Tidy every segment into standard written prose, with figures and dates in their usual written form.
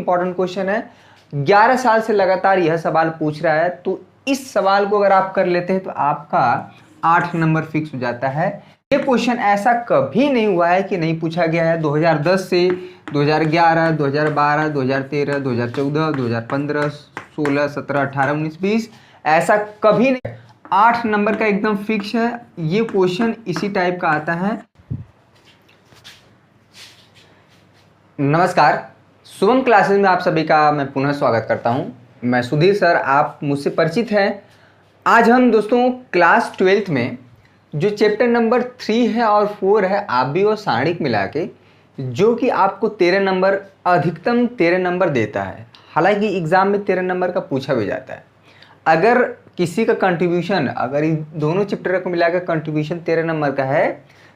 Important question है। 11 साल से लगातार यह सवाल पूछ रहा है, तो इस सवाल को अगर आप कर लेते हैं तो आपका 8 नंबर फिक्स हो जाता है। ये क्वेश्चन ऐसा कभी नहीं हुआ है कि नहीं पूछा गया है। 2010 से 2011, 2012, 2013, 2014, 2015, 16, 17, 18, 19, 20 ऐसा कभी नहीं। 8 नंबर का एकदम फिक्स है। ये क्वेश्चन इसी टाइप का आता है। नमस्कार, शुभम क्लासेस में आप सभी का मैं पुनः स्वागत करता हूं। मैं सुधीर सर, आप मुझसे परिचित हैं। आज हम दोस्तों क्लास 12th में जो चैप्टर नंबर 3 है और 4 है, आबी और सारणिक मिला के, जो कि आपको 13 नंबर, अधिकतम 13 नंबर देता है। हालांकि एग्जाम में 13 नंबर का पूछा भी जाता है। अगर किसी का कंट्रीब्यूशन, अगर इन दोनों चैप्टर को मिलाकर कंट्रीब्यूशन 13 नंबर का है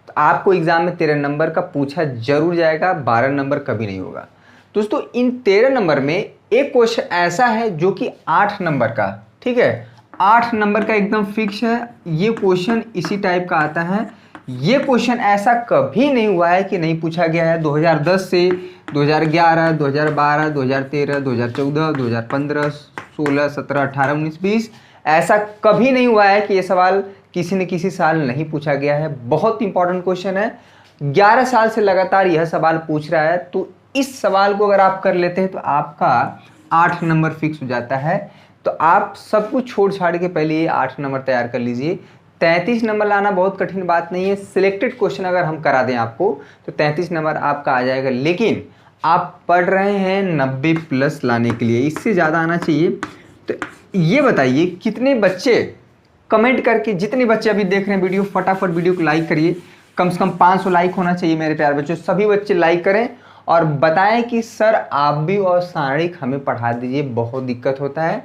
तो आपको एग्जाम में 13 नंबर का पूछा जरूर जाएगा, 12 नंबर कभी नहीं होगा। दोस्तों इन 13 नंबर में एक क्वेश्चन ऐसा है जो कि 8 नंबर का, ठीक है, 8 नंबर का एकदम फिक्स है। ये क्वेश्चन इसी टाइप का आता है। ये क्वेश्चन ऐसा कभी नहीं हुआ है कि नहीं पूछा गया है। 2010 से 2011, 2012, 2013, 2014, 2015, 16, 17, 18, 19, 20 ऐसा कभी नहीं हुआ है कि ये सवाल किसी न किसी साल नहीं पूछा गया है। बहुत इंपॉर्टेंट क्वेश्चन है। 11 साल से लगातार यह सवाल पूछ रहा है, तो इस सवाल को अगर आप कर लेते हैं तो आपका 8 नंबर फिक्स हो जाता है। तो आप सब कुछ छोड़ छाड़ के पहले ये 8 नंबर तैयार कर लीजिए। 33 नंबर लाना बहुत कठिन बात नहीं है। सिलेक्टेड क्वेश्चन अगर हम करा दें आपको तो 33 नंबर आपका आ जाएगा। लेकिन आप पढ़ रहे हैं 90 प्लस लाने के लिए, इससे ज़्यादा आना चाहिए। तो ये बताइए कितने बच्चे कमेंट करके, जितने बच्चे अभी देख रहे हैं वीडियो, फटाफट वीडियो को लाइक करिए। कम से कम 500 लाइक होना चाहिए मेरे प्यारे बच्चों। सभी बच्चे लाइक करें और बताएं कि सर आप भी और सारणिक हमें पढ़ा दीजिए, बहुत दिक्कत होता है।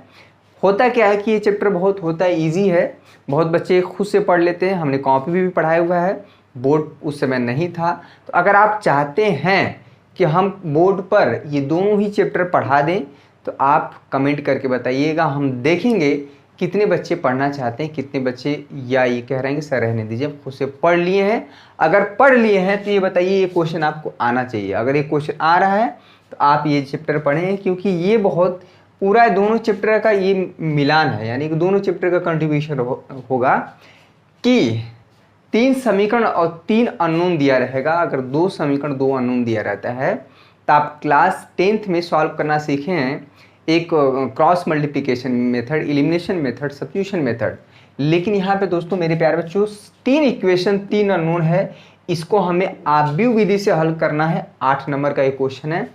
होता क्या है कि ये चैप्टर बहुत होता है, ईजी है, बहुत बच्चे खुद से पढ़ लेते हैं। हमने कॉपी भी पढ़ाया हुआ है, बोर्ड उस समय नहीं था। तो अगर आप चाहते हैं कि हम बोर्ड पर ये दोनों ही चैप्टर पढ़ा दें तो आप कमेंट करके बताइएगा। हम देखेंगे कितने बच्चे पढ़ना चाहते हैं, कितने बच्चे या ये कह रहे हैं कि सर रहने दीजिए, हम खुद से पढ़ लिए हैं। अगर पढ़ लिए हैं तो ये बताइए ये क्वेश्चन आपको आना चाहिए। अगर ये क्वेश्चन आ रहा है तो आप ये चैप्टर पढ़ें, क्योंकि ये बहुत पूरा दोनों चैप्टर का ये मिलान है, यानी कि दोनों चैप्टर का कंट्रीब्यूशन होगा कि 3 समीकरण और 3 अननोन दिया रहेगा। अगर 2 समीकरण 2 अननोन दिया रहता है तो आप क्लास 10th में सॉल्व करना सीखे हैं, एक cross multiplication method, elimination method, substitution method. लेकिन यहाँ पे दोस्तों मेरे प्यारे बच्चों 3 इक्वेशन 3 अननोन है, इसको हमें आव्यूह विधि से हल करना है। 8 नंबर का एक क्वेश्चन है,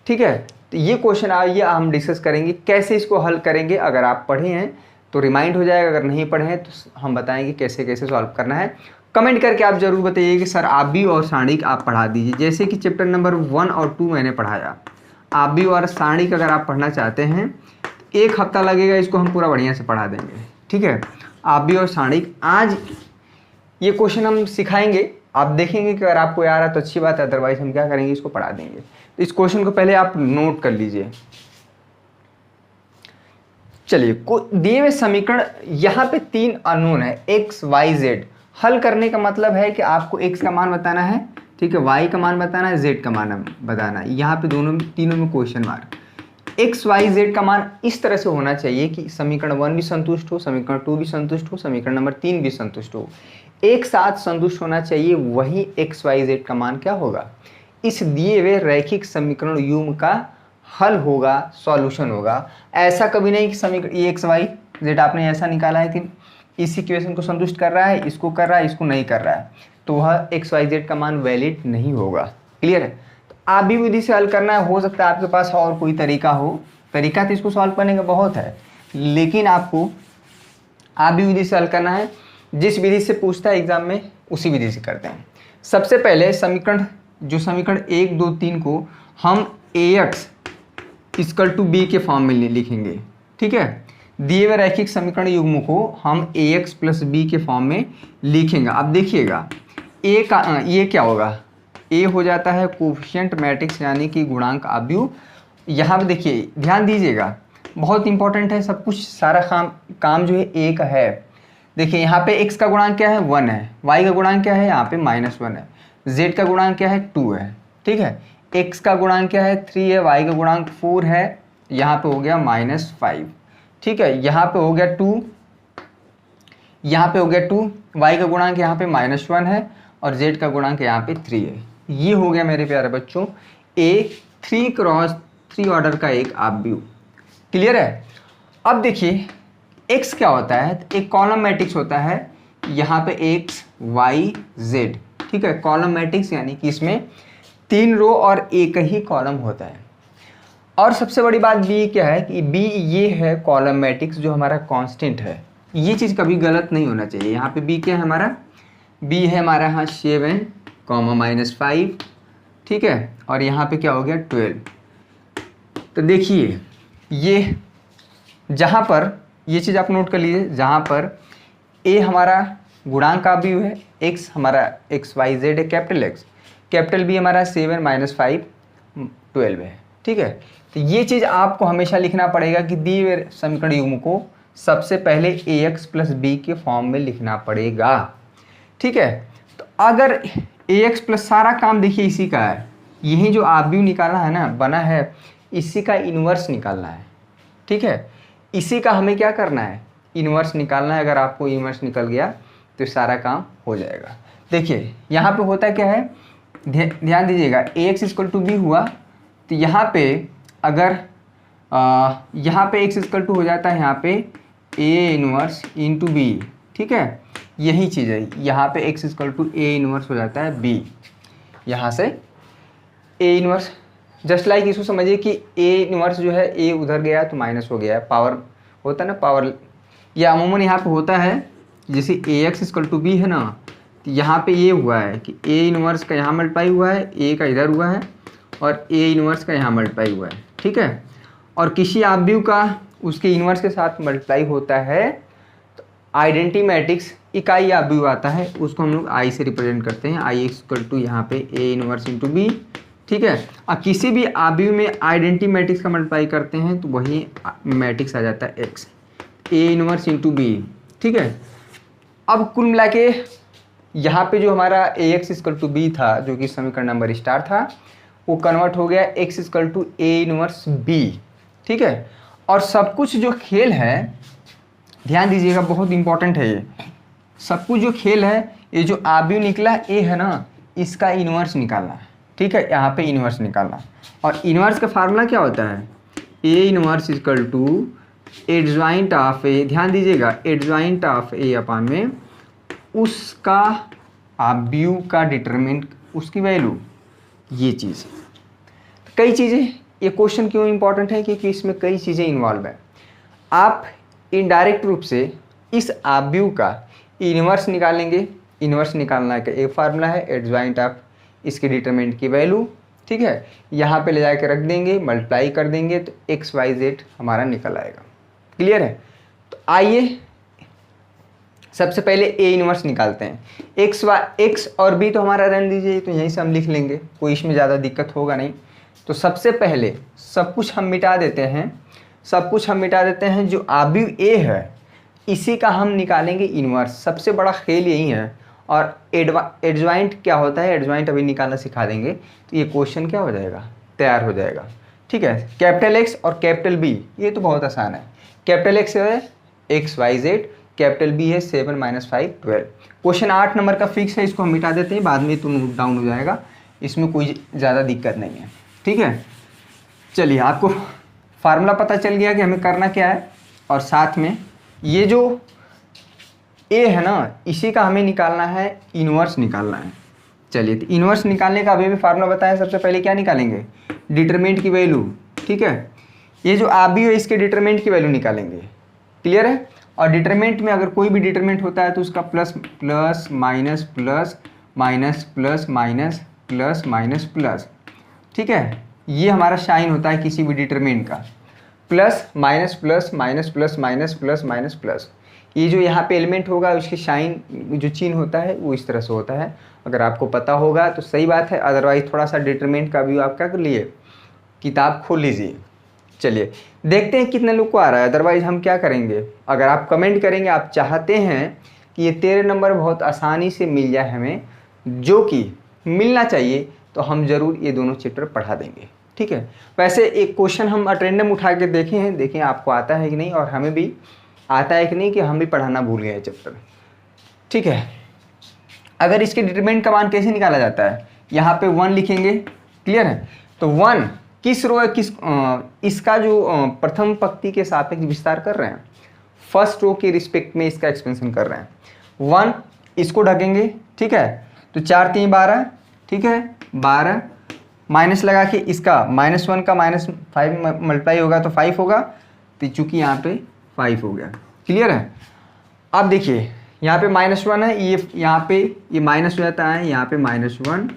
ठीक है। तो ये क्वेश्चन आइए हम डिस्कस करेंगे कैसे इसको हल करेंगे। अगर आप पढ़े हैं तो रिमाइंड हो जाएगा, अगर नहीं पढ़े हैं तो हम बताएंगे कैसे कैसे सॉल्व करना है। कमेंट करके आप जरूर बताइए कि सर आव्यूह और सारणिक आप पढ़ा दीजिए। जैसे कि चैप्टर नंबर 1 और 2 मैंने पढ़ाया, आव्यूह और सारणिक अगर आप पढ़ना चाहते हैं तो 1 हफ्ता लगेगा, इसको हम पूरा बढ़िया से पढ़ा देंगे, ठीक है। आव्यूह और सारणिक आज ये क्वेश्चन हम सिखाएंगे। आप देखेंगे कि अगर आपको आ रहा है तो अच्छी बात है, अदरवाइज हम क्या करेंगे, इसको पढ़ा देंगे। तो इस क्वेश्चन को पहले आप नोट कर लीजिए। चलिए, दिए हुए समीकरण यहाँ पे 3 अननोन है, x, y, z। हल करने का मतलब है कि आपको x का मान बताना है, ठीक है, y का मान बताना है, z का मान बताना है। यहाँ पे तीनों में question mark. x, y, z का मान इस तरह से होना चाहिए कि समीकरण 1 भी संतुष्ट हो, समीकरण 2 भी संतुष्ट हो, समीकरण नंबर 3 भी संतुष्ट हो, एक साथ संतुष्ट होना चाहिए। वही x, y, z का मान क्या होगा, इस दिए हुए रैखिक समीकरण युग्म का हल होगा, सॉल्यूशन होगा। ऐसा कभी नहीं कि समीकरण ये x, y, z आपने ऐसा निकाला है कि इस इक्वेशन को संतुष्ट कर रहा है, इसको कर रहा है, इसको नहीं कर रहा है, तो वह x, y, z का मान वैलिड नहीं होगा। क्लियर है। तो आव्यूह विधि से हल करना है। हो सकता है आपके पास और कोई तरीका हो, तरीका तो इसको सॉल्व करने का बहुत है, लेकिन आपको आव्यूह विधि से हल करना है। जिस विधि से पूछता है एग्जाम में उसी विधि से करते हैं। सबसे पहले समीकरण 1, 2, 3 को हम ax = b के फॉर्म में लिखेंगे, ठीक है। दिए हुए रैखिक समीकरण युग्म को हम ax + b के फॉर्म में लिखेंगे। अब देखिएगा a का ये क्या होगा, a हो जाता है कोफिशिएंट मैट्रिक्स, यानी कि गुणांक आव्यूह। यहाँ पे देखिए, ध्यान दीजिएगा, बहुत इंपॉर्टेंट है सब कुछ, सारा काम जो है a का है। देखिए यहाँ पे x का गुणांक क्या है, 1 है, y का गुणांक क्या है, यहाँ पे -1 है, z का गुणांक क्या है, 2 है, ठीक है। x का गुणांक क्या है 3 है, y का गुणांक 4 है, यहाँ पे हो गया -5, ठीक है। यहाँ पे हो गया 2, यहाँ पे हो गया 2, y का गुणांक यहाँ पे -1 है और z का गुणांक यहाँ पे 3 है। ये हो गया मेरे प्यारे बच्चों A 3x3 ऑर्डर का एक आव्यूह। क्लियर है। अब देखिए x क्या होता है, एक कॉलम मैट्रिक्स होता है, यहाँ पे x y z, ठीक है। कॉलम मैट्रिक्स यानी कि इसमें 3 रो और एक ही कॉलम होता है। और सबसे बड़ी बात b क्या है कि b ये है कॉलम मैट्रिक्स जो हमारा कांस्टेंट है। ये चीज़ कभी गलत नहीं होना चाहिए। यहाँ पे b क्या है हमारा, b है हमारा यहाँ 7, -5, ठीक है। और यहाँ पे क्या हो गया 12। तो देखिए ये जहाँ पर ये चीज़ आप नोट कर लीजिए, जहाँ पर a हमारा गुणांक का आव्यूह है, x हमारा x y z है कैपिटल x, कैपिटल b हमारा 7 -5 12 है, ठीक है। तो ये चीज़ आपको हमेशा लिखना पड़ेगा कि दिए हुए समीकरण युग्म को सबसे पहले ax + b के फॉर्म में लिखना पड़ेगा, ठीक है। तो अगर ax प्लस सारा काम देखिए इसी का है, यही जो आव्यूह निकालना है ना, बना है, इसी का इन्वर्स निकालना है, ठीक है। इसी का हमें क्या करना है, इन्वर्स निकालना है। अगर आपको इन्वर्स निकल गया तो सारा काम हो जाएगा। देखिए यहाँ पे होता क्या है, ध्यान दीजिएगा, ax = b हुआ तो यहाँ पे अगर यहाँ पे x = हो जाता है यहाँ पे a इन्वर्स × b, ठीक है। यही चीज़ है, यहाँ पे x = a इन्वर्स हो जाता है b, यहाँ से a इन्वर्स। जस्ट लाइक इसको समझिए कि a इन्वर्स जो है a उधर गया तो माइनस हो गया है, पावर होता है ना, पावर। या अमूमन यहाँ पे होता है जैसे ax = b है ना, तो यहाँ पे ये हुआ है कि a इन्वर्स का यहाँ मल्टीप्लाई हुआ है, a का इधर हुआ है और a इन्वर्स का यहाँ मल्टीप्लाई हुआ है, ठीक है। और किसी आव्यूह का उसके इन्वर्स के साथ मल्टीप्लाई होता है तो आइडेंटिटी मैट्रिक्स इकाई आव्यूह आता है, उसको हम लोग I से रिप्रेजेंट करते हैं। I = यहाँ पे a इन्वर्स × b, ठीक है। और किसी भी आव्यूह में आइडेंटिटी मैट्रिक्स का मल्टीप्लाई करते हैं तो वही मैट्रिक्स आ जाता है x, a इन्वर्स × b, ठीक है। अब कुल मिला के यहाँ पे जो हमारा ax = b था, जो कि समीकरण नंबर स्टार था, वो कन्वर्ट हो गया x = a इन्वर्स b, ठीक है। और सब कुछ जो खेल है, ध्यान दीजिएगा, बहुत इंपॉर्टेंट है ये। सब कुछ जो खेल है, ये जो आव्यूह निकला a है ना, इसका इन्वर्स निकालना है, ठीक है। यहाँ पे इन्वर्स निकालना, और इन्वर्स का फार्मूला क्या होता है, a inverse = adjoint of a, ध्यान दीजिएगा, एडजॉइंट ऑफ a अपान में उसका आव्यूह का डिटरमिनेंट, उसकी वैल्यू, ये चीज़। कई चीज़ें, ये क्वेश्चन क्यों इंपॉर्टेंट है, क्योंकि इसमें कई चीज़ें इन्वॉल्व है। आप इनडायरेक्ट रूप से इस आव्यूह का इन्वर्स निकालेंगे। इन्वर्स निकालना का एक फार्मूला है, एडजॉइंट ऑफ इसके डिटरमिनेंट की वैल्यू, ठीक है। यहाँ पे ले जाके रख देंगे, मल्टीप्लाई कर देंगे तो x y z हमारा निकल आएगा। क्लियर है। तो आइए सबसे पहले a इन्वर्स निकालते हैं। x और b तो हमारा रहने दीजिए, तो यहीं से हम लिख लेंगे, कोई इसमें ज़्यादा दिक्कत होगा नहीं। तो सबसे पहले सब कुछ हम मिटा देते हैं, जो आव्यूह a है इसी का हम निकालेंगे इन्वर्स। सबसे बड़ा खेल यही है। और एडजॉइंट क्या होता है, एडजॉइंट अभी निकालना सिखा देंगे, तो ये क्वेश्चन क्या हो जाएगा, तैयार हो जाएगा, ठीक है। कैपिटल X और कैपिटल B, ये तो बहुत आसान है। कैपिटल X है x y z, capital B है 7 -5 12। क्वेश्चन 8 नंबर का फिक्स है, इसको हम मिटा देते हैं, बाद में तो नोट डाउन हो जाएगा, इसमें कोई ज़्यादा दिक्कत नहीं है, ठीक है। चलिए, आपको फार्मूला पता चल गया कि हमें करना क्या है, और साथ में ये जो a है ना, इसी का हमें निकालना है, इन्वर्स निकालना है। चलिए, तो इन्वर्स निकालने का अभी भी फार्मूला बताएं। सबसे पहले क्या निकालेंगे, डिटरमिनेंट की वैल्यू, ठीक है। ये जो आव्यूह है इसके डिटरमिनेंट की वैल्यू निकालेंगे। क्लियर है। और डिटरमिनेंट में अगर कोई भी डिटरमिनेंट होता है तो उसका plus plus minus plus minus plus minus plus minus plus, ठीक है। ये हमारा साइन होता है किसी भी डिटरमिनेंट का, plus minus plus minus plus minus plus minus plus. ये जो यहाँ पे एलिमेंट होगा उसकी साइन जो चिन्ह होता है वो इस तरह से होता है। अगर आपको पता होगा तो सही बात है, अदरवाइज थोड़ा सा डिटरमिनेंट का व्यू आप क्या कर लिए, किताब खोल लीजिए। चलिए देखते हैं कितने लोग को आ रहा है, अदरवाइज हम क्या करेंगे, अगर आप कमेंट करेंगे आप चाहते हैं कि ये 13 नंबर बहुत आसानी से मिल जाए हमें, जो कि मिलना चाहिए, तो हम ज़रूर ये दोनों चैप्टर पढ़ा देंगे। ठीक है, वैसे एक क्वेश्चन हम अटेंडम उठा के देखे हैं, देखें आपको आता है कि नहीं और हमें भी आता है कि नहीं, कि हम भी पढ़ाना भूल गए चैप्टर। ठीक है, अगर इसके डिटरमिनेंट का मान कैसे निकाला जाता है, यहाँ पे 1 लिखेंगे। क्लियर है, तो 1 किस रो है, इसका जो प्रथम पंक्ति के सापेक्ष विस्तार कर रहे हैं, फर्स्ट रो के रिस्पेक्ट में इसका एक्सपेंशन कर रहे हैं। 1 इसको ढकेंगे। ठीक है, तो 4 3 12। ठीक है, 12 माइनस लगा के इसका -1 का -5 मल्टीप्लाई होगा तो 5 होगा, तो चूंकि यहाँ पे 5 हो गया। क्लियर है, अब देखिए यहाँ पे -1 है, ये यहाँ पे ये माइनस हो जाता है, यहाँ पे -1,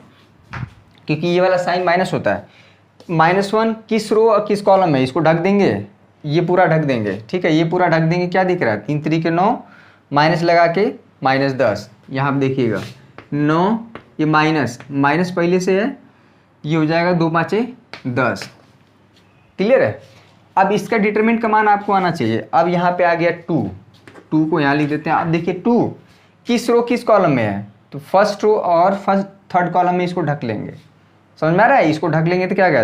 क्योंकि ये वाला साइन माइनस होता है। -1 किस रो और किस कॉलम है, इसको ढक देंगे, ये पूरा ढक देंगे। ठीक है, ये पूरा ढक देंगे। क्या दिख रहा है, 3 3 के 9, माइनस लगा के -10। यहाँ आप देखिएगा 9, ये माइनस पहले से है, ये हो जाएगा 2 5 10। क्लियर है, अब इसका डिटरमिनेंट का मान आपको आना चाहिए। अब यहाँ पे आ गया 2 को यहाँ लिख देते हैं। अब देखिए 2 किस रो किस कॉलम में है, तो फर्स्ट रो और थर्ड कॉलम में इसको ढक लेंगे। समझ में आ रहा है, इसको ढक लेंगे तो क्या गया,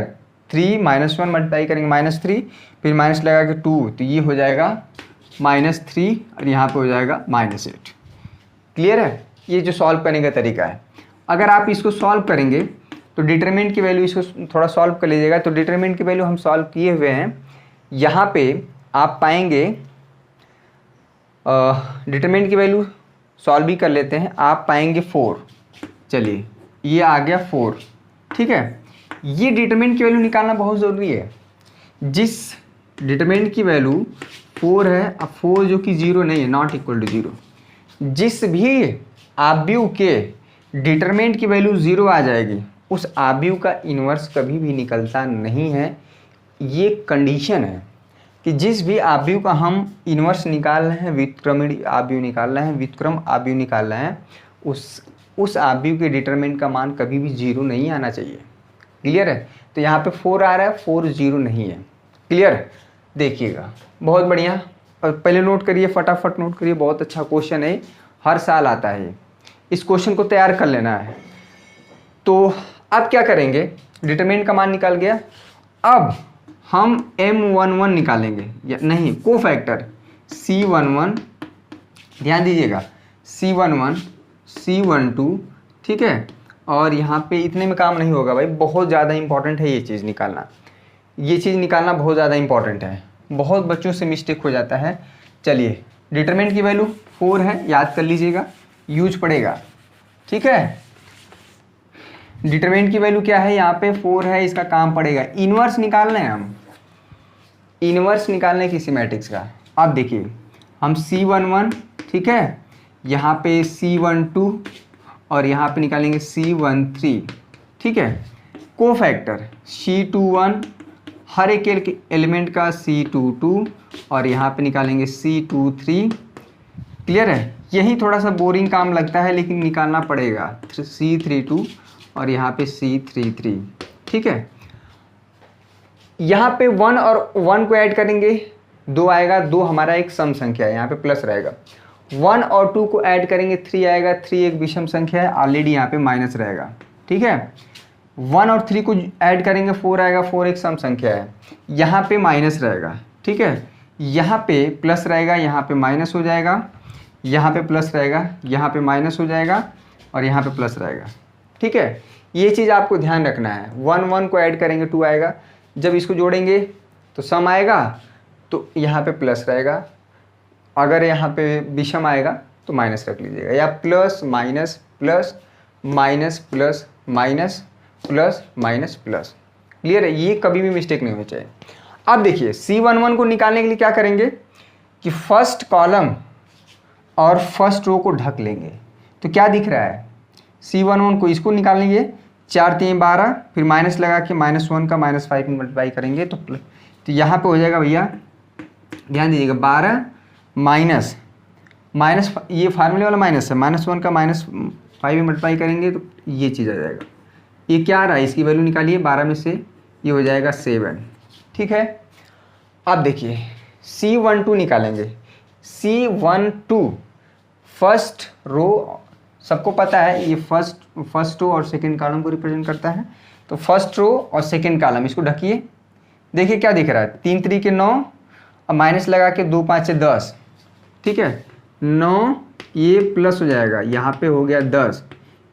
3 -1 मल्टीप्लाई करेंगे -3, फिर माइनस लगा के 2, तो ये हो जाएगा -3 और यहाँ पे हो जाएगा -8। क्लियर है, ये जो सॉल्व करने का तरीका है। अगर आप इसको सॉल्व करेंगे तो डिटरमिनेंट की वैल्यू, इसको थोड़ा सॉल्व कर लीजिएगा, तो डिटरमिनेंट की वैल्यू हम सॉल्व किए हुए हैं। यहाँ पे आप पाएंगे, डिटरमिनेंट की वैल्यू सॉल्व भी कर लेते हैं, आप पाएंगे 4। चलिए ये आ गया 4। ठीक है, ये डिटरमिनेंट की वैल्यू निकालना बहुत ज़रूरी है। जिस डिटरमिनेंट की वैल्यू 4 है, अब 4 जो कि 0 नहीं है, नॉट इक्वल टू 0, जिस भी आव्यूह के डिटरमिनेंट की वैल्यू 0 आ जाएगी, उस आव्यूह का इन्वर्स कभी भी निकलता नहीं है। ये कंडीशन है कि जिस भी आव्यूह का हम इन्वर्स निकाल रहे हैं, व्युत्क्रमण आव्यूह निकाल रहे हैं, व्युत्क्रम आव्यूह निकाल रहे हैं, उस आव्यूह के डिटरमिनेंट का मान कभी भी 0 नहीं आना चाहिए। क्लियर है, तो यहाँ पे 4 आ रहा है, 4 0 नहीं है। क्लियर, देखिएगा बहुत बढ़िया। और पहले नोट करिए, फटाफट नोट करिए, बहुत अच्छा क्वेश्चन है, हर साल आता है। इस क्वेश्चन को तैयार कर लेना है। तो अब क्या करेंगे, डिटरमिनेंट का मान निकाल गया, अब हम M11 निकालेंगे, या नहीं, कोफैक्टर C11, ध्यान दीजिएगा, C11 C12। ठीक है, और यहाँ पे इतने में काम नहीं होगा भाई, बहुत ज़्यादा इंपॉर्टेंट है ये चीज़ निकालना। ये चीज़ निकालना बहुत ज़्यादा इंपॉर्टेंट है, बहुत बच्चों से मिस्टेक हो जाता है। चलिए, डिटरमिनेंट की वैल्यू 4 है, याद कर लीजिएगा, यूज पड़ेगा। ठीक है, डिटरमिनेंट की वैल्यू क्या है, यहाँ पे 4 है, इसका काम पड़ेगा। इन्वर्स निकालना है, हम इन्वर्स निकालने की सिमेट्रिक्स का। अब देखिए हम C11, ठीक है, यहाँ पे C12 और यहाँ पे निकालेंगे C13। ठीक है, कोफैक्टर C21, हर एक एलिमेंट का C22 और यहाँ पे निकालेंगे C23। क्लियर है, यही थोड़ा सा बोरिंग काम लगता है, लेकिन निकालना पड़ेगा। C32 और यहाँ पे C33। ठीक है, यहाँ पे 1 और 1 को ऐड करेंगे, 2 आएगा, 2 हमारा एक सम संख्या है, यहाँ पे प्लस रहेगा। 1 और 2 को ऐड करेंगे, 3 आएगा, 3 एक विषम संख्या है, ऑलरेडी यहाँ पे माइनस रहेगा। ठीक है, 1 और 3 को ऐड करेंगे, 4 आएगा, 4 एक सम संख्या है, यहाँ पे माइनस रहेगा। ठीक है, यहाँ पे प्लस रहेगा, यहाँ पे माइनस हो जाएगा, यहाँ पे प्लस रहेगा, यहाँ पे माइनस हो जाएगा और यहाँ पे प्लस रहेगा। ठीक है, ये चीज़ आपको ध्यान रखना है। 1 1 को ऐड करेंगे, 2 आएगा, जब इसको जोड़ेंगे तो सम आएगा, तो यहाँ पे प्लस रहेगा, अगर यहाँ पे विषम आएगा तो माइनस रख लीजिएगा, या plus minus plus minus plus minus plus minus plus. Clear है, ये कभी भी मिस्टेक नहीं होनी चाहिए। अब देखिए C11 को निकालने के लिए क्या करेंगे कि फर्स्ट कॉलम और फर्स्ट रो को ढक लेंगे। तो क्या दिख रहा है, C11 को इसको निकालेंगे, 4 3 12, फिर माइनस लगा के -1 का -5 मल्टीप्लाई करेंगे, तो यहाँ पे हो जाएगा भैया, ध्यान दीजिएगा, 12 माइनस ये फार्मूले वाला माइनस है, -1 का -5 मल्टीप्लाई करेंगे तो ये चीज़ आ जाएगा। ये क्या आ रहा है, इसकी वैल्यू निकालिए, 12 में से ये हो जाएगा 7। ठीक है, अब देखिए C12 निकालेंगे। C12 फर्स्ट रो सबको पता है ये फर्स्ट रो और सेकंड कॉलम को रिप्रेजेंट करता है। तो फर्स्ट रो और सेकंड कॉलम इसको ढकिए। देखिए क्या दिख रहा है, 3 3 9 और माइनस लगा के 2 5 10, ठीक है। 9 ये प्लस हो जाएगा, यहाँ पे हो गया 10,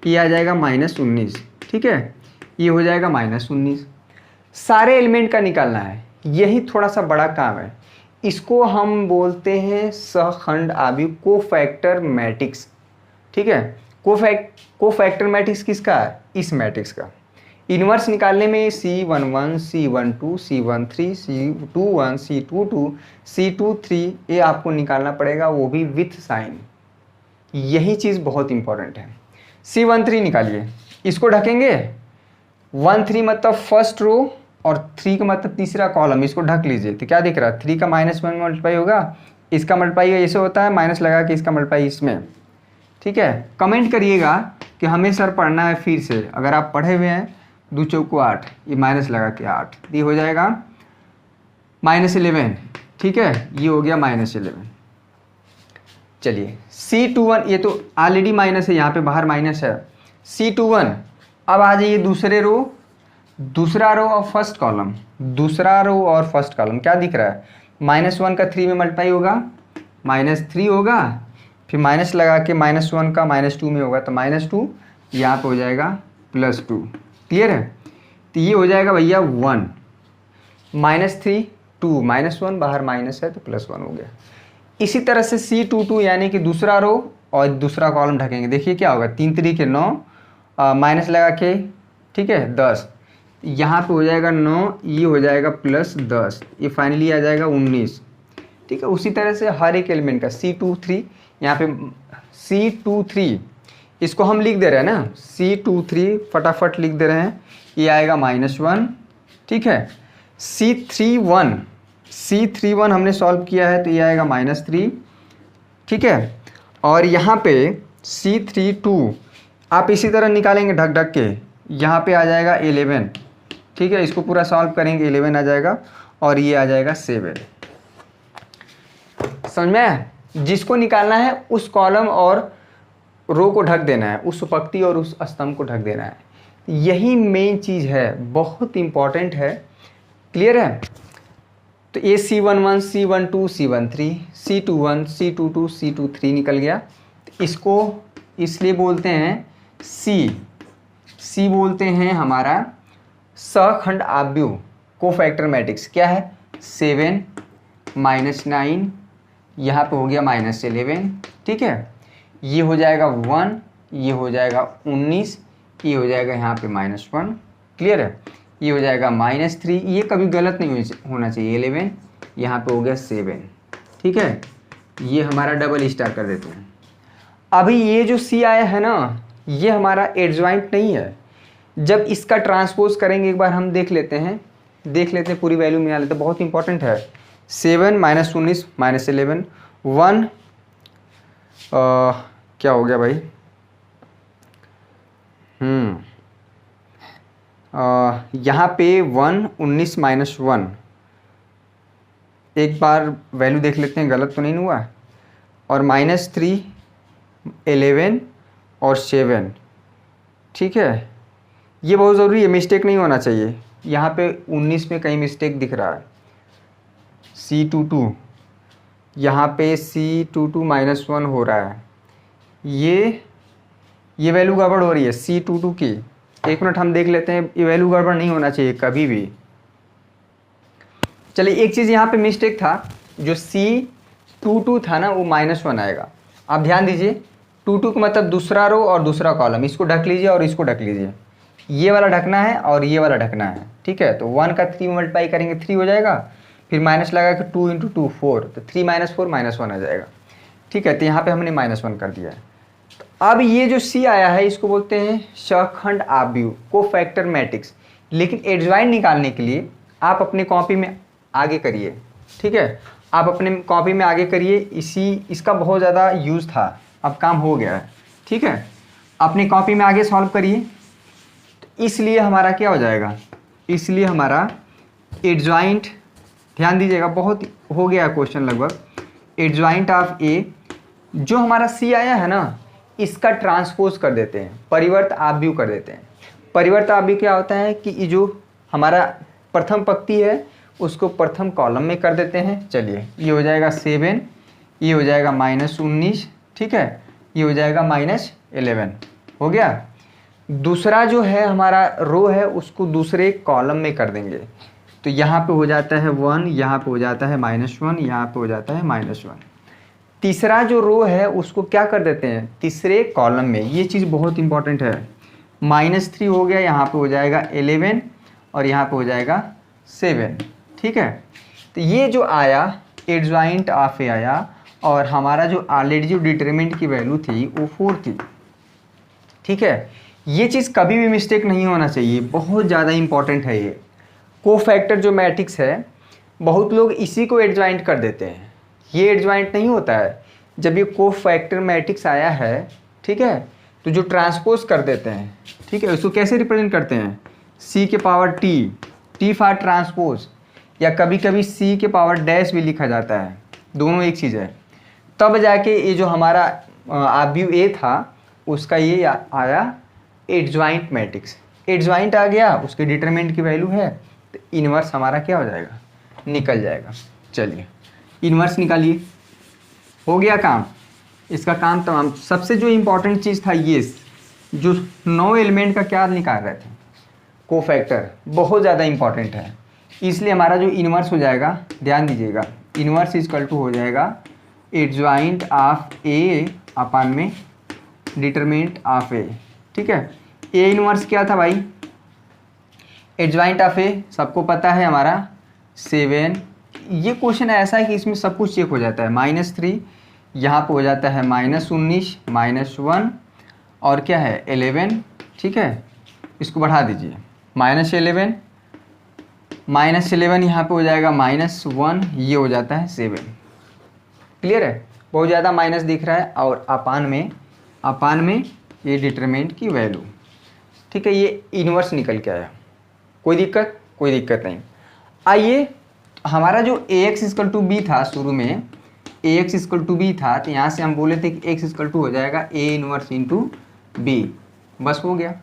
ये आ जाएगा -19, ठीक है। ये हो जाएगा -19। सारे एलिमेंट का निकालना है, यही थोड़ा सा बड़ा काम है। इसको हम बोलते हैं सहखंड आव्यूह, कोफैक्टर मैट्रिक्स, ठीक है। कोफैक्टर मैट्रिक्स किसका है? इस मैट्रिक्स का। इन्वर्स निकालने में C11, C12, C13, C21, C22, C23 ये आपको निकालना पड़ेगा, वो भी विथ साइन। यही चीज़ बहुत इंपॉर्टेंट है। C13 निकालिए, इसको ढकेंगे। 1 3 मतलब फर्स्ट रो और 3 का मतलब तीसरा कॉलम, इसको ढक लीजिए। तो क्या दिख रहा है, 3 का -1 मल्टीप्लाई होगा, इसका मल्टीप्लाई ऐसे होता है, माइनस लगा के इसका मल्टीप्लाई इसमें, ठीक है। कमेंट करिएगा कि हमें सर पढ़ना है फिर से। अगर आप पढ़े हुए हैं 2 चौको 8, ये माइनस लगा के 8, ये हो जाएगा -11, ठीक है। ये हो गया -11। चलिए C21, ये तो ऑलरेडी माइनस है, यहाँ पे बाहर माइनस है। C21, अब आ जाइए दूसरा रो और फर्स्ट कॉलम। दूसरा रो और फर्स्ट कॉलम क्या दिख रहा है, -1 का 3 में मल्टीप्लाई होगा, -3 होगा, फिर माइनस लगा के -1 का -2 में होगा, तो -2, यहाँ पे हो जाएगा +2। क्लियर है? तो ये हो जाएगा भैया 1, -3 2, -1 बाहर माइनस है तो +1 हो गया। इसी तरह से C22 यानी कि दूसरा रो और दूसरा कॉलम ढकेंगे। देखिए क्या होगा, 3 3 9, माइनस लगा के, ठीक है, 10, यहाँ पे हो जाएगा 9, ये हो जाएगा +10, ये फाइनली आ जाएगा 19, ठीक है। उसी तरह से हर एक एलिमेंट का C23, यहाँ पे C23 इसको हम लिख दे रहे हैं ना, C23 फटाफट लिख दे रहे हैं, ये आएगा -1, ठीक है। C31 हमने सॉल्व किया है तो ये आएगा -3, ठीक है। और यहाँ पे C32 आप इसी तरह निकालेंगे ढक ढक के, यहाँ पे आ जाएगा 11, ठीक है। इसको पूरा सॉल्व करेंगे, 11 आ जाएगा और ये आ जाएगा 7। समझ में? जिसको निकालना है उस कॉलम और रो को ढक देना है, उस पंक्ति और उस स्तंभ को ढक देना है। यही मेन चीज़ है, बहुत इंपॉर्टेंट है। क्लियर है? तो ये C11, C12, C13, C21, C22, C23 निकल गया। तो इसको इसलिए बोलते हैं C बोलते हैं हमारा सहखंड आव्यूह, कोफैक्टर मैट्रिक्स। क्या है, 7 -9, यहाँ पे हो गया -11, ठीक है। ये हो जाएगा 1, ये हो जाएगा 19, ये हो जाएगा यहाँ पे -1। क्लियर है? ये हो जाएगा -3, ये कभी गलत नहीं होना चाहिए, 11, यहाँ पे हो गया 7, ठीक है। ये हमारा डबल स्टार कर देते हैं। अभी ये जो C आया है ना, ये हमारा एडजॉइंट नहीं है। जब इसका ट्रांसपोज करेंगे एक बार हम देख लेते हैं पूरी वैल्यू मिला लेते हैं, बहुत इंपॉर्टेंट है। 7 -19 -11, 1 क्या हो गया भाई, यहाँ पे 1 19 -1, एक बार वैल्यू देख लेते हैं गलत तो नहीं हुआ। और -3 11 और 7, ठीक है। ये बहुत ज़रूरी है, मिस्टेक नहीं होना चाहिए। यहाँ पे 19 में कहीं मिस्टेक दिख रहा है, C22, यहाँ पे C22 -1 हो रहा है, ये वैल्यू गड़बड़ हो रही है C22 की। एक मिनट हम देख लेते हैं, ये वैल्यू गड़बड़ नहीं होना चाहिए कभी भी। चलिए एक चीज़ यहाँ पे मिस्टेक था, जो C22 था ना वो -1 आएगा। आप ध्यान दीजिए, 22 का मतलब दूसरा रो और दूसरा कॉलम, इसको ढक लीजिए और इसको ढक लीजिए। ये वाला ढकना है और ये वाला ढकना है, ठीक है। तो 1 का 3 मल्टीप्लाई करेंगे 3 हो जाएगा, फिर माइनस लगा के 2 × 2 4, तो 3 - 4 -1 आ जाएगा, ठीक है। तो यहाँ पे हमने -1 कर दिया है। तो अब ये जो C आया है इसको बोलते हैं सहखंड आव्यूह, कोफैक्टर मैट्रिक्स। लेकिन एडजॉइंट निकालने के लिए आप अपने कॉपी में आगे करिए, ठीक है। आप अपने कॉपी में आगे करिए, इसका बहुत ज़्यादा यूज़ था, अब काम हो गया है, ठीक है। अपनी कॉपी में आगे सॉल्व करिए। तो इसलिए हमारा क्या हो जाएगा, इसलिए हमारा एडजॉइंट, ध्यान दीजिएगा बहुत हो गया क्वेश्चन लगभग। एडजॉइंट ऑफ ए, जो हमारा C आया है ना, इसका ट्रांसपोज कर देते हैं, परिवर्त आव्यूह कर देते हैं। परिवर्त आव्यूह क्या होता है कि ये जो हमारा प्रथम पंक्ति है उसको प्रथम कॉलम में कर देते हैं। चलिए, ये हो जाएगा 7, ये हो जाएगा -19, ठीक है, ये हो जाएगा -11, हो गया। दूसरा जो है हमारा रो है उसको दूसरे कॉलम में कर देंगे, तो यहाँ पे हो जाता है 1, यहाँ पे हो जाता है -1, यहाँ पे हो जाता है -1। तीसरा जो रो है उसको क्या कर देते हैं, तीसरे कॉलम में। ये चीज़ बहुत इंपॉर्टेंट है। -3 हो गया, यहाँ पे हो जाएगा 11 और यहाँ पे हो जाएगा 7, ठीक है। तो ये जो आया एडजॉइंट ऑफ ए आया, और हमारा जो ऑलरेडी जो डिटरमिनेंट की वैल्यू थी वो 4 थी, ठीक है। ये चीज़ कभी भी मिस्टेक नहीं होना चाहिए, बहुत ज़्यादा इंपॉर्टेंट है ये। कोफैक्टर जो मैट्रिक्स है बहुत लोग इसी को एडजॉइंट कर देते हैं, ये एडजॉइंट नहीं होता है। जब ये कोफैक्टर मैट्रिक्स आया है, ठीक है, तो जो ट्रांसपोज कर देते हैं, ठीक है, उसको कैसे रिप्रेजेंट करते हैं, c के पावर t फॉर ट्रांसपोज, या कभी कभी c के पावर डैश भी लिखा जाता है, दोनों एक चीज़ है। तब जाके ये जो हमारा आव्यूह ए था उसका ये आया एडजॉइंट मैट्रिक्स। एडजॉइंट आ गया, उसके डिटरमिनेंट की वैल्यू है, तो इन्वर्स हमारा क्या हो जाएगा, निकल जाएगा। चलिए, इन्वर्स निकालिए, हो गया काम, इसका काम तमाम। सबसे जो इम्पोर्टेंट चीज़ था ये जो 9 एलिमेंट का क्या निकाल रहे थे, कोफैक्टर, बहुत ज़्यादा इम्पॉर्टेंट है। इसलिए हमारा जो इन्वर्स हो जाएगा, ध्यान दीजिएगा, इन्वर्स इक्वल टू हो जाएगा एडजॉइंट ऑफ ए अपन में डिटरमिनेंट ऑफ ए, ठीक है। ए इन्वर्स क्या था भाई, एडजॉइंट ऑफ ए सबको पता है हमारा 7। ये क्वेश्चन ऐसा है कि इसमें सब कुछ चेक हो जाता है। -3, यहाँ पे हो जाता है -19, -1 और क्या है 11, ठीक है। इसको बढ़ा दीजिए, -11 यहाँ पे हो जाएगा -1, ये हो जाता है 7। क्लियर है, बहुत ज़्यादा माइनस दिख रहा है, और अपान में ये डिटरमिनेंट की वैल्यू, ठीक है। ये इन्वर्स निकल के आया, कोई दिक्कत नहीं। आइए, हमारा जो ax इक्वल टू बी था, शुरू में ax इक्वल टू बी था, तो यहाँ से हम बोले थे कि x इक्वल टू हो जाएगा a इन्वर्स इंटू बी, बस हो गया।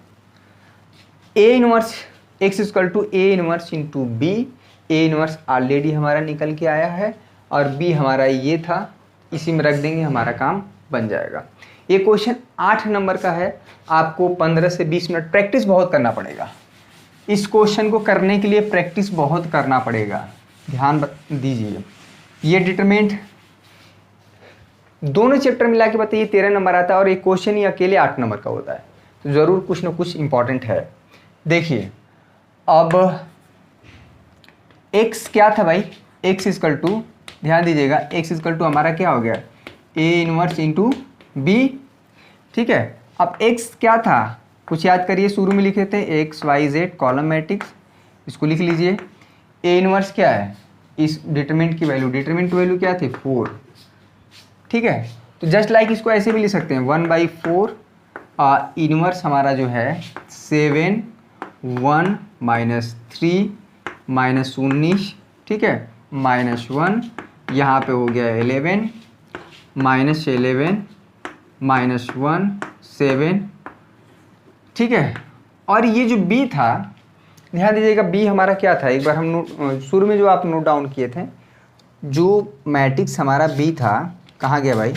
a inverse x equal to a inverse into B, a inverse already हमारा निकल के आया है, और b हमारा ये था, इसी में रख देंगे, हमारा काम बन जाएगा। ये क्वेश्चन 8 नंबर का है, आपको 15 से 20 मिनट प्रैक्टिस बहुत करना पड़ेगा। इस क्वेश्चन को करने के लिए प्रैक्टिस बहुत करना पड़ेगा, ध्यान दीजिए। ये डिटरमिनेंट दोनों चैप्टर मिला के बताइए 13 नंबर आता है, और एक क्वेश्चन ही अकेले 8 नंबर का होता है, तो ज़रूर कुछ ना कुछ इंपॉर्टेंट है। देखिए, अब x क्या था भाई, x इक्वल टू, ध्यान दीजिएगा, x इक्वल टू हमारा क्या हो गया, a इन्वर्स इंटू बी, ठीक है। अब x क्या था, कुछ याद करिए, शुरू में लिखे थे x y z column matrix, इसको लिख लीजिए। a इन्वर्स क्या है, इस डिटरमिनेंट की वैल्यू क्या थी, 4, ठीक है। तो जस्ट लाइक इसको ऐसे भी लिख सकते हैं, 1/4 इन्वर्स हमारा जो है 7, 1 -3 -19, ठीक है, -1, यहाँ पे हो गया 11, -11 -1 7, ठीक है। और ये जो b था, ध्यान दीजिएगा, b हमारा क्या था, एक बार हम शुरू में जो आप नोट डाउन किए थे, जो मैट्रिक्स हमारा b था, कहाँ गया भाई,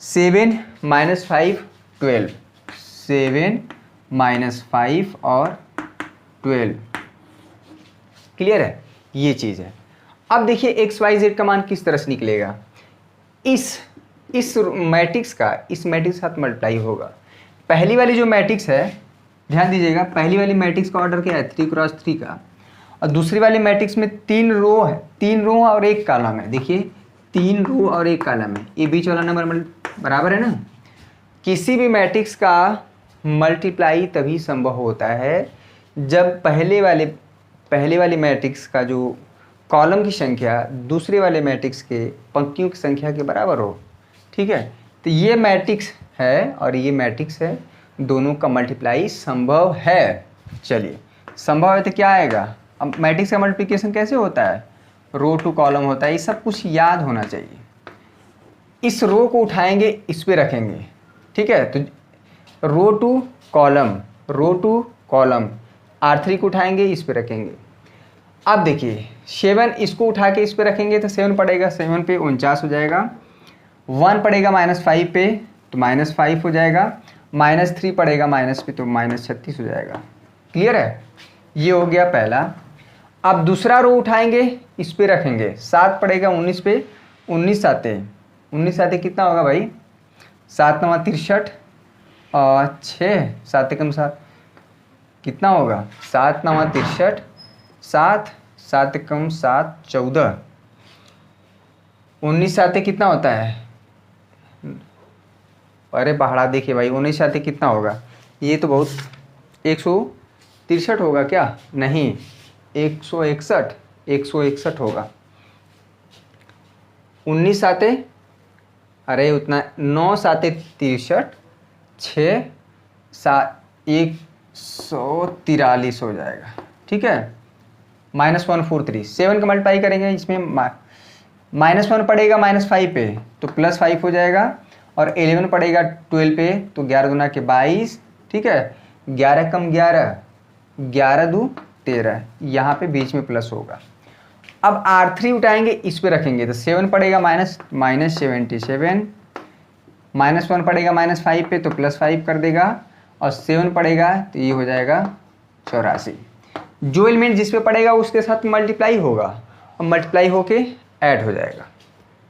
7 -5 12, 7 -5 और 12, क्लियर है, ये चीज़ है। अब देखिए x y z का मान किस तरह से निकलेगा, इस मैट्रिक्स का इस मैट्रिक्स के साथ मल्टीप्लाई होगा। पहली वाली जो मैट्रिक्स है, ध्यान दीजिएगा, पहली वाली मैट्रिक्स का ऑर्डर क्या है, 3x3 का, और दूसरी वाली मैट्रिक्स में 3 रो है, 3 रो और 1 कॉलम है। देखिए, 3 रो और 1 कॉलम है, ये बीच वाला नंबर बराबर है ना। किसी भी मैट्रिक्स का मल्टीप्लाई तभी संभव होता है जब पहले वाले मैट्रिक्स का जो कॉलम की संख्या दूसरे वाले मैट्रिक्स के पंक्तियों की संख्या के बराबर हो, ठीक है। तो ये मैट्रिक्स है और ये मैट्रिक्स है, दोनों का मल्टीप्लाई संभव है। चलिए, संभव है तो क्या आएगा, अब मैट्रिक्स का मल्टीप्लिकेशन कैसे होता है, रो टू कॉलम होता है, ये सब कुछ याद होना चाहिए। इस रो को उठाएंगे, इस पे रखेंगे, ठीक है, तो रो टू कॉलम R3 को उठाएंगे, इस पे रखेंगे। अब देखिए 7 इसको उठा के इस पे रखेंगे तो 7 पड़ेगा, 7 पे 49 हो जाएगा। 1 पड़ेगा -5 पे तो -5 हो जाएगा। -3 पड़ेगा माइनस पे तो -36 हो जाएगा। क्लियर है, ये हो गया पहला। अब दूसरा रो उठाएंगे, इस पे रखेंगे, 7 पड़ेगा 19 पे, 19 साते कितना होगा भाई, 7 9 63 और 6 7 कम 7 कितना होगा, 7 9 63 7 7 कम 7 14, 19 साते कितना होता है, अरे पहाड़ा देखिए भाई 19 साते कितना होगा, ये तो बहुत 163 होगा क्या, नहीं 161 होगा। 19 साते, अरे उतना 9 साते 63 6 7 143 हो जाएगा। ठीक है, -143 7 का मल्टीप्लाई करेंगे, इसमें -1 पड़ेगा -5 पे तो +5 हो जाएगा, और 11 पड़ेगा 12 पे तो 11 दूना के 22। ठीक है, 11 कम 11 11 दू 13, यहाँ पे बीच में प्लस होगा। अब R3 उठाएंगे, इस पे रखेंगे तो 7 पड़ेगा -77, -1 पड़ेगा -5 पे तो +5 कर देगा, और 7 पड़ेगा तो ये हो जाएगा 84। जो एलिमेंट जिस पे पड़ेगा उसके साथ मल्टीप्लाई होगा और मल्टीप्लाई होके ऐड हो जाएगा।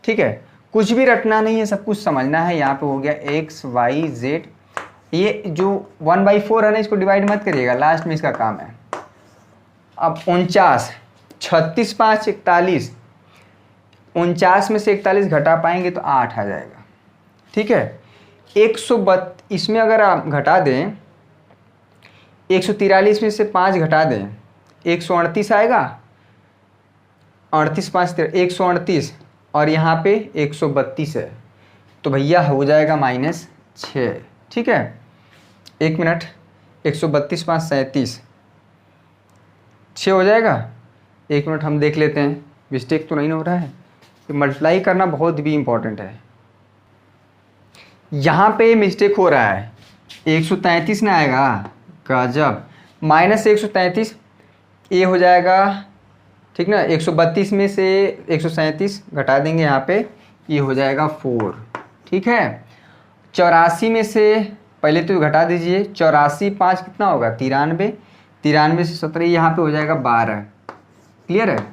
ठीक है, कुछ भी रटना नहीं है, सब कुछ समझना है। यहाँ पे हो गया x y z, ये जो 1/4 है ना, इसको डिवाइड मत करिएगा, लास्ट में इसका काम है। अब 49 36 5 41, 49 में से 41 घटा पाएंगे तो 8 आ जाएगा। ठीक है, 132 इसमें अगर आप घटा दें, 143 में से 5 घटा दें, 138 आएगा, 38 5 138, और यहाँ पे 132 है तो भैया हो जाएगा -6। ठीक है, 1 मिनट, 132 5 37 6 हो जाएगा। 1 मिनट हम देख लेते हैं, मिस्टेक तो नहीं हो रहा है, तो मल्टीप्लाई करना बहुत भी इम्पोर्टेंट है। यहाँ पे मिस्टेक हो रहा है, 133 ना आएगा, गजब, -133 ये हो जाएगा। ठीक ना, 132 में से 137 घटा देंगे, यहाँ पे ये हो जाएगा 4। ठीक है, 84 में से पहले तो घटा दीजिए, 84 5 कितना होगा, 93, 93 से 17 यहाँ पे हो जाएगा 12। क्लियर है,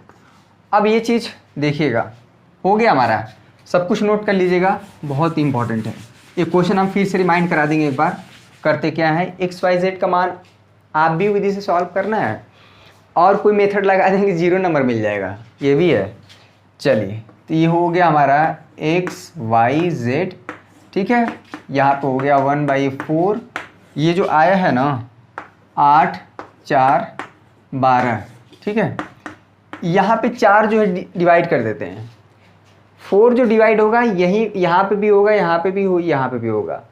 अब ये चीज़ देखिएगा, हो गया हमारा, सब कुछ नोट कर लीजिएगा, बहुत इंपॉर्टेंट है। ये क्वेश्चन हम फिर से रिमाइंड करा देंगे एक बार। करते क्या है, XYZ का मान आप भी विधि से सॉल्व करना है, और कोई मेथड लगा देंगे 0 नंबर मिल जाएगा, ये भी है। चलिए, तो ये हो गया हमारा XYZ। ठीक है, यहाँ पे हो गया 1/4, ये जो आया है ना 8 4 12। ठीक है, यहाँ पे 4 जो है डिवाइड कर देते हैं, 4 जो डिवाइड होगा यही यहाँ पे भी होगा, यहाँ पे भी हो, यहाँ पे भी होगा।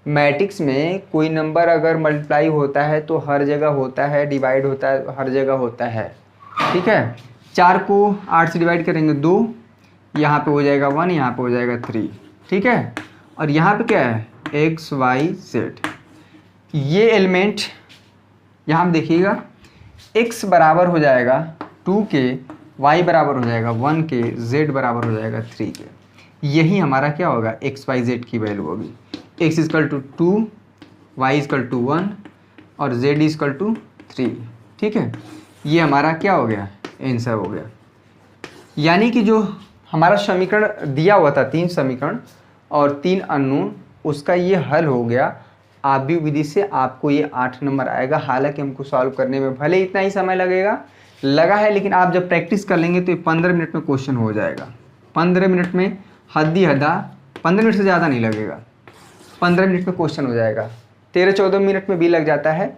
मैट्रिक्स में कोई नंबर अगर मल्टीप्लाई होता है तो हर जगह होता है, डिवाइड होता है हर जगह होता है। ठीक है, 4 को 8 से डिवाइड करेंगे 2, यहाँ पे हो जाएगा 1, यहाँ पे हो जाएगा 3। ठीक है, और यहाँ पे क्या है, XYZ। ये एलिमेंट यहाँ देखिएगा, x बराबर हो जाएगा 2 के, y बराबर हो जाएगा 1 के, z बराबर हो जाएगा 3 के। यही हमारा क्या होगा, XYZ की वैल्यू होगी। x equal to 2, y equal to 1 और z इक्वल टू 3। ठीक है, ये हमारा क्या हो गया, आंसर हो गया। यानी कि जो हमारा समीकरण दिया हुआ था, 3 समीकरण और 3 अननोन, उसका ये हल हो गया। आप भी विधि से आपको ये 8 नंबर आएगा। हालांकि हमको सॉल्व करने में भले इतना ही समय लगा है, लेकिन आप जब प्रैक्टिस कर लेंगे तो ये 15 मिनट में क्वेश्चन हो जाएगा। 15 मिनट में हद्दा 15 मिनट से ज़्यादा नहीं लगेगा, 15 मिनट में क्वेश्चन हो जाएगा। 13-14 मिनट में भी लग जाता है।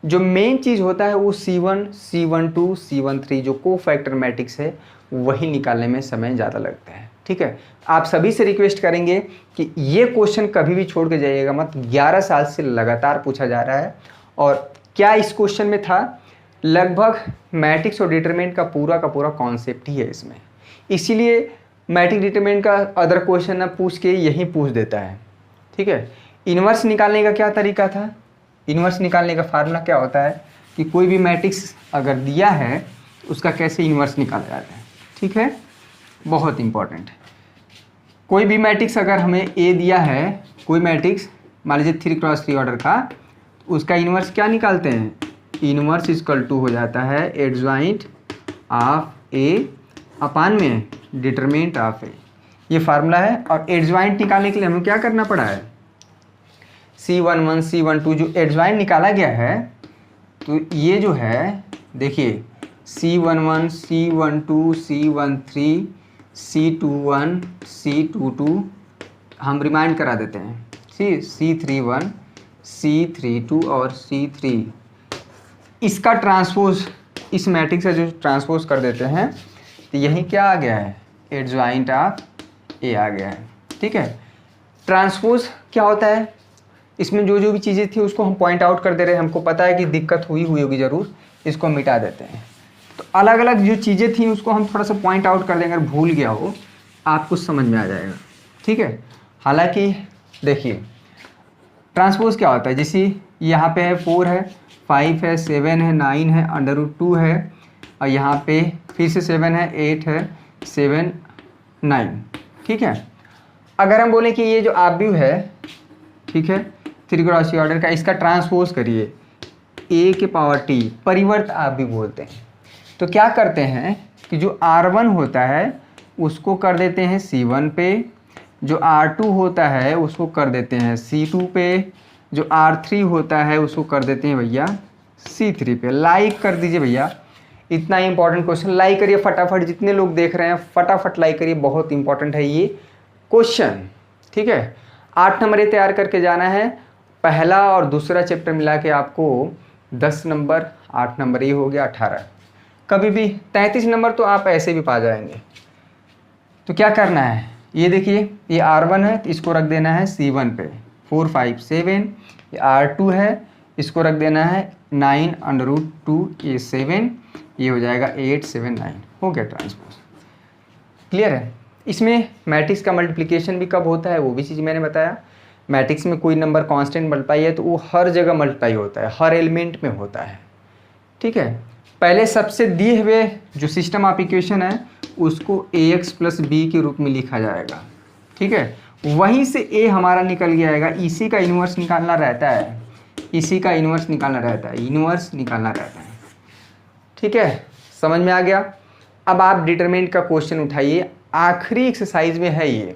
जो मेन चीज़ होता है वो C1, C12, C13 जो कोफैक्टर मैट्रिक्स है, वही निकालने में समय ज़्यादा लगता है। ठीक है, आप सभी से रिक्वेस्ट करेंगे कि ये क्वेश्चन कभी भी छोड़ के जाइएगा मत। 11 साल से लगातार पूछा जा रहा है, और क्या इस क्वेश्चन में था, लगभग मैट्रिक्स और डिटरमिनेंट का पूरा कॉन्सेप्ट ही है इसमें। इसीलिए मैट्रिक्स डिटरमिनेंट का अदर क्वेश्चन ना पूछ के यही पूछ देता है। ठीक है, इन्वर्स निकालने का क्या तरीका था? इन्वर्स निकालने का फार्मूला क्या होता है कि कोई भी मैट्रिक्स अगर दिया है उसका कैसे इन्वर्स निकाला जाता है। ठीक है, बहुत इंपॉर्टेंट है। कोई भी मैट्रिक्स अगर हमें ए दिया है, कोई मैट्रिक्स मान लीजिए 3x3 ऑर्डर का, तो उसका इन्वर्स क्या निकालते हैं? इन्वर्स इक्वल टू हो जाता है एडजॉइंट ऑफ ए अपान में डिटरमिनेंट ऑफ ए। ये फार्मूला है। और एडजॉइंट निकालने के लिए हमें क्या करना पड़ा है? C11 C12 जो एडजॉइंट निकाला गया है, तो ये जो है देखिए C11 C12 C13 C21 C22 हम रिमाइंड करा देते हैं। C31 C32 और C3 इसका ट्रांसपोज इस मैट्रिक्स से जो ट्रांसपोज कर देते हैं तो यही क्या आ गया है? एडजॉइंट ऑफ ए आ गया है। ठीक है, ट्रांसपोज क्या होता है? इसमें जो जो भी चीज़ें थी उसको हम पॉइंट आउट कर दे रहे हैं। हमको पता है कि दिक्कत हुई होगी ज़रूर, इसको मिटा देते हैं। तो अलग अलग जो चीज़ें थी उसको हम थोड़ा सा पॉइंट आउट कर देंगे। अगर भूल गया हो आपको समझ में आ जाएगा। ठीक है, हालांकि देखिए ट्रांसपोज क्या होता है, जैसे यहाँ पे है 4 है 5 है 7 है 9 है √2 है, और यहाँ पे फिर से 7 है 8 है 7 9। ठीक है, अगर हम बोलें कि ये जो आव्यूह है, ठीक है, 3x ऑर्डर का, इसका ट्रांसपोज करिए a के पावर t, परिवर्त आव्यूह बोलते हैं। तो क्या करते हैं कि जो R1 होता है उसको कर देते हैं C1 पे, जो R2 होता है उसको कर देते हैं C2 पे, जो R3 होता है उसको कर देते हैं भैया C3 पे। लाइक कर दीजिए भैया, इतना इंपॉर्टेंट क्वेश्चन। लाइक करिए फटाफट, जितने लोग देख रहे हैं फटाफट लाइक करिए, बहुत इंपॉर्टेंट है ये क्वेश्चन। ठीक है, 8 नंबर ये तैयार करके जाना है। पहला और दूसरा चैप्टर मिला के आपको 10 नंबर, 8 नंबर ये हो गया 18। कभी भी 33 नंबर तो आप ऐसे भी पा जाएंगे। तो क्या करना है, ये देखिए ये R1 है तो इसको रख देना है C1 पे 4 5 7, ये R2 है इसको रख देना है 9 √2 ये 7, ये हो जाएगा 8 7 9। हो गया ट्रांसपोज। क्लियर है? इसमें मैट्रिक्स का मल्टीप्लिकेशन भी कब होता है वो भी चीज़ मैंने बताया। मैट्रिक्स में कोई नंबर कांस्टेंट मल्टीप्लाई है तो वो हर जगह मल्टीप्लाई होता है, हर एलिमेंट में होता है। ठीक है, पहले सबसे दिए हुए जो सिस्टम ऑफ इक्वेशन है उसको ax + b के रूप में लिखा जाएगा। ठीक है, वहीं से a हमारा निकल गया आएगा, इसी का इन्वर्स निकालना रहता है, इसी का इन्वर्स निकालना रहता है, इन्वर्स निकालना रहता है। ठीक है, समझ में आ गया? अब आप डिटरमिनेंट का क्वेश्चन उठाइए, आखिरी एक्सरसाइज में है ये।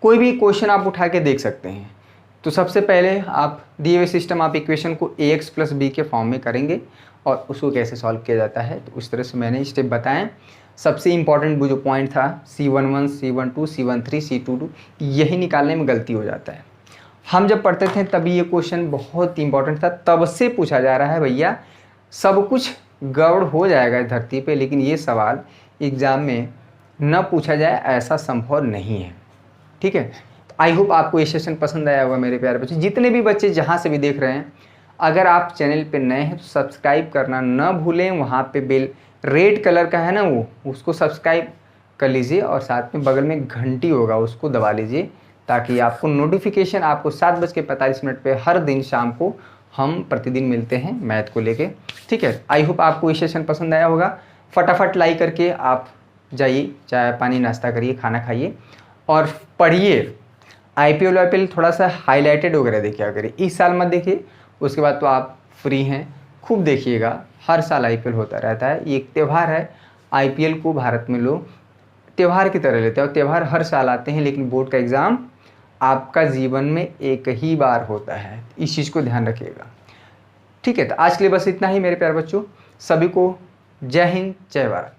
कोई भी क्वेश्चन आप उठा के देख सकते हैं। तो सबसे पहले आप दिए हुए सिस्टम ऑफ इक्वेशन को ax + b के फॉर्म में करेंगे और उसको कैसे सॉल्व किया जाता है तो उस तरह से मैंने स्टेप बताएं। सबसे इम्पॉर्टेंट वो जो पॉइंट था C11 C12 C13 C22, यही निकालने में गलती हो जाता है। हम जब पढ़ते थे तभी ये क्वेश्चन बहुत इंपॉर्टेंट था, तब से पूछा जा रहा है। भैया सब कुछ गड़बड़ हो जाएगा इस धरती पे, लेकिन ये सवाल एग्ज़ाम में न पूछा जाए ऐसा संभव नहीं है। ठीक है, आई होप आपको ये सेशन पसंद आया होगा मेरे प्यारे बच्चे। जितने भी बच्चे जहाँ से भी देख रहे हैं, अगर आप चैनल पे नए हैं तो सब्सक्राइब करना न भूलें। वहाँ पे बेल रेड कलर का है ना, वो उसको सब्सक्राइब कर लीजिए और साथ में बगल में घंटी होगा उसको दबा लीजिए, ताकि आपको नोटिफिकेशन आपको 7:45 पे हर दिन शाम को हम प्रतिदिन मिलते हैं मैथ को लेके। ठीक है, आई होप आपको ये सेशन पसंद आया होगा। फटाफट लाइक करके आप जाइए, चाय पानी नाश्ता करिए, खाना खाइए और पढ़िए। IPL वाईपीएल थोड़ा सा हाईलाइटेड वगैरह देखिए, अगर इस साल मत देखिए, उसके बाद तो आप फ्री हैं, खूब देखिएगा। हर साल IPL होता रहता है, ये एक त्यौहार है। IPL को भारत में लोग त्यौहार की तरह लेते हैं और त्यौहार हर साल आते हैं, लेकिन बोर्ड का एग्ज़ाम आपका जीवन में एक ही बार होता है, इस चीज़ को ध्यान रखिएगा। ठीक है, तो आज के लिए बस इतना ही मेरे प्यारे बच्चों। सभी को जय हिंद, जय भारत।